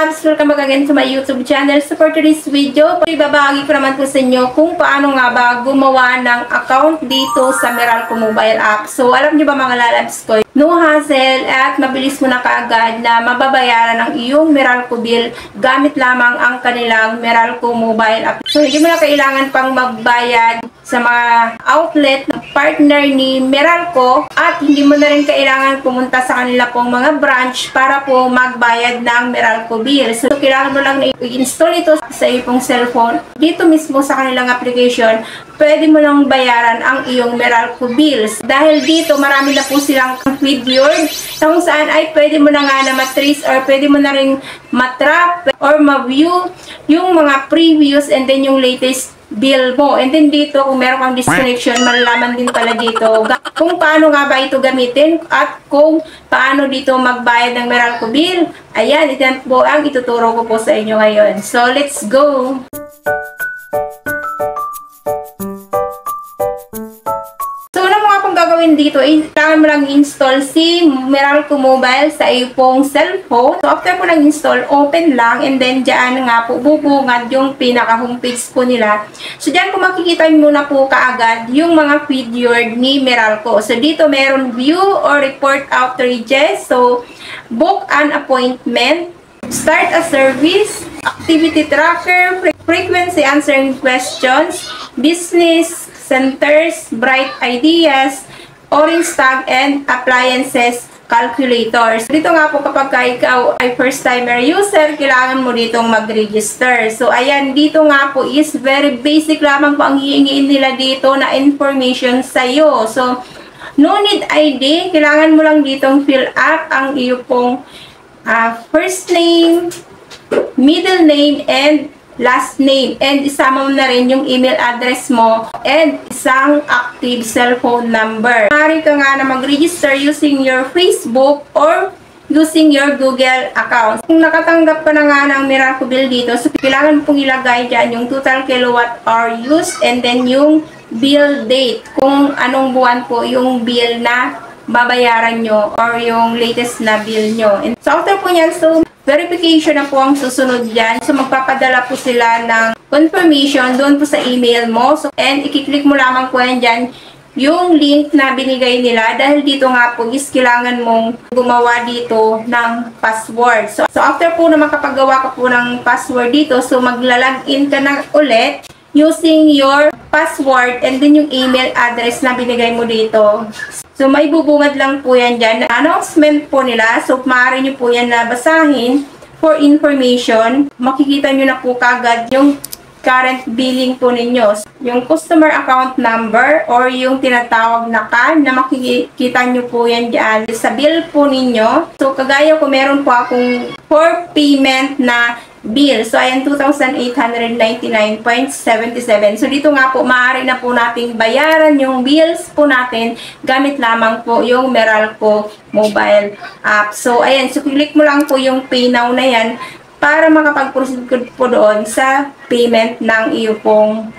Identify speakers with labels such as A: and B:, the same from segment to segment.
A: loves! Welcome back again to my YouTube channel. So for today's video, ibabahagi ko naman po sa inyo kung paano nga ba gumawa ng account dito sa Meralco mobile app. So alam niyo ba mga lalabs ko, no hassle at mabilis mo na kaagad na mababayaran ang iyong Meralco bill gamit lamang ang kanilang Meralco mobile app. So hindi mo na kailangan pang magbayad sa mga outlet na partner ni Meralco at hindi mo na rin kailangan pumunta sa kanila pong mga branch para po magbayad ng Meralco bill. So kailangan mo lang na i-install ito sa iyong cellphone. Dito mismo sa kanilang application, pwede mo lang bayaran ang iyong Meralco bills. Dahil dito marami na po silang video kung saan ay pwede mo na nga na matrace or pwede mo na rin matrack or ma-view yung mga previous and then yung latest bill mo. And then dito, kung meron kang disconnection, malalaman din pala dito kung paano nga ba ito gamitin at kung paano dito magbayad ng Meralco bill. Ayan, ito po ang ituturo ko po sa inyo ngayon. So, let's go! Gagawin dito, kailangan mo lang install si Meralco Mobile sa iyong cellphone. So, after po lang install, open lang and then dyan nga po bubungad yung pinaka homepage po nila. So, dyan po makikita nyo muna po kaagad yung mga video ni Meralco. So, dito meron view or report outages. So, book an appointment, start a service, activity tracker, frequency answering questions, business centers, bright ideas, orange tag, and appliances calculators. Dito nga po kapag ikaw ay first timer user, kailangan mo ditong mag-register. So ayan, dito nga po is very basic lamang po ang hihingiin nila dito na information sa'yo. So no need ID, kailangan mo lang ditong fill up ang iyo pong first name, middle name, and last name, and isama mo na rin yung email address mo and isang active cellphone number. Maaari ka nga na mag-register using your Facebook or using your Google account. Kung nakatanggap ka na nga ng Meralco bill dito, so kailangan pong ilagay dyan yung total kilowatt hour used and then yung bill date, kung anong buwan po yung bill na babayaran nyo or yung latest na bill nyo. And so after po yan, so verification na po ang susunod dyan. So, magpapadala po sila ng confirmation doon po sa email mo. So, and i-click mo lamang po yan dyan yung link na binigay nila. Dahil dito nga po is kailangan mong gumawa dito ng password. So after po na makapagawa ka po ng password dito, so magla-login ka na ulit using your password and then yung email address na binigay mo dito. So, may bubungad lang po yan dyan. Announcement po nila. So, maaari nyo po yan na basahin for information. Makikita nyo na po kagad yung current billing po ninyo. Yung customer account number or yung tinatawag na CAN na makikita nyo po yan dyan sa bill po ninyo. So, kagaya ko meron po akong for payment na bill. So, ayan, 2,899.77. So, dito nga po, maaari na po nating bayaran yung bills po natin gamit lamang po yung Meralco mobile app. So, ayan, so, click mo lang po yung pay now na yan para makapag-proceed po doon sa payment ng iyo pong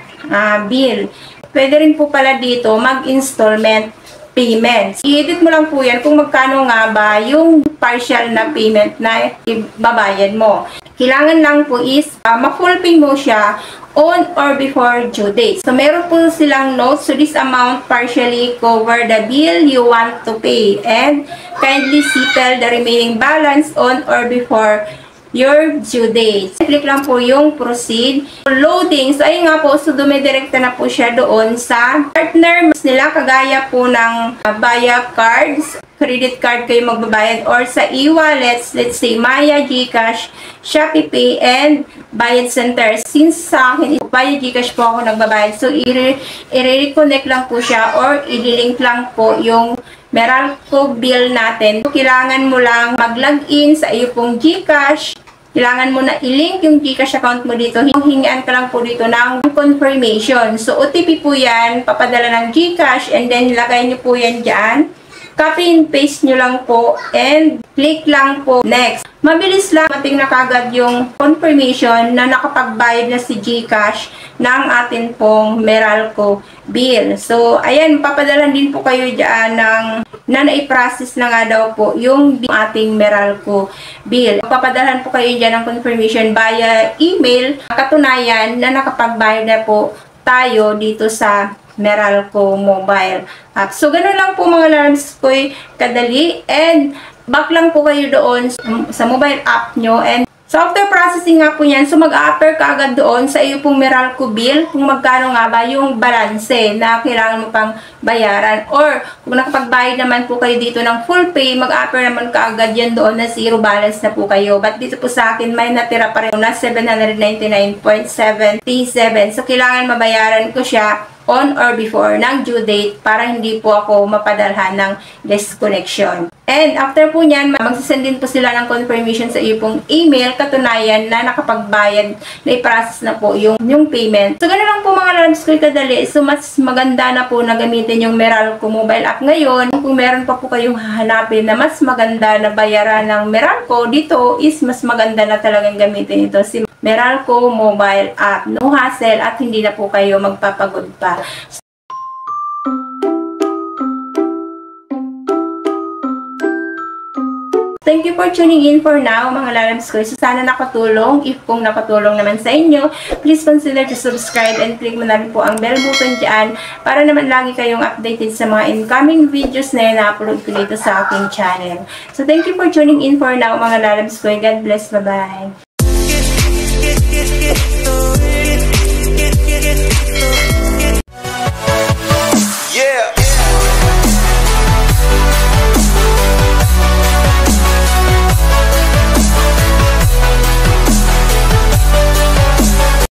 A: bill. Pwede rin po pala dito mag-installment payments. I-edit mo lang po yan kung magkano nga ba yung partial na payment na ibabayad mo. Kailangan lang po is ma-fulfill mo siya on or before due date. So, meron po silang notes. So, this amount partially cover the bill you want to pay and kindly settle the remaining balance on or before your due date. Click lang po yung proceed. Loading. So, ayun nga po. So, dumidirekta na po siya doon sa partner nila. Kagaya po ng Baya Cards, credit card kayo magbabayad or sa e-wallets, let's say Maya, GCash, ShopeePay, and Bayad Center. Since sa akin, Maya, GCash po ako nagbabayad. So, i-reconnect lang po siya or i-link lang po yung Meralco bill natin. So, kailangan mo lang mag-login sa iyo pong GCash. Kailangan mo na i-link yung GCash account mo dito. Hingian ka lang po dito ng confirmation. So, OTP po yan, papadala ng GCash, and then lagay nyo po yan dyan. copy and paste nyo lang po and click lang po next. Mabilis lang mating na kagad yung confirmation na nakapagbayad na si GCash ng atin pong Meralco bill. So, ayan, papadalan din po kayo dyan na nai-process na nga daw po yung ating Meralco bill. Papadalan po kayo dyan ng confirmation via email, katunayan na nakapagbayad na po tayo dito sa Meralco mobile app. So, ganun lang po mga alarms ko, kadali, and back lang po kayo doon sa mobile app nyo, and so after processing nga po yan, so mag-a-appear ka agad doon sa iyo pong Meralco bill kung magkano nga ba yung balanse na kailangan mo pang bayaran, or kung nakapagbayad naman po kayo dito ng full pay, mag-a-appear naman ka agad yan doon na zero balance na po kayo. But dito po sa akin may natira pa rin na 799.77. So kailangan mabayaran ko siya on or before ng due date para hindi po ako mapadalhan ng disconnection. And after po nyan, magsisend din po sila ng confirmation sa iyo pong email, katunayan na nakapagbayad, na i-process na po yung payment. So ganoon lang po mga alarms ko kadali. So mas maganda na po na gamitin yung Meralco mobile app ngayon. Kung meron pa po kayong hahanapin na mas maganda na bayaran ng Meralco, dito is mas maganda na talagang gamitin ito si Meralco mobile app. No hassle at hindi na po kayo magpapagod pa. Thank you for tuning in for now, mga lalabs ko. So, sana nakatulong. If kung nakatulong naman sa inyo, please consider to subscribe and click mo na rin po ang bell button dyan para naman lagi kayong updated sa mga incoming videos na na-upload ko dito sa aking channel. So, thank you for tuning in for now, mga lalabs ko. God bless. Bye-bye.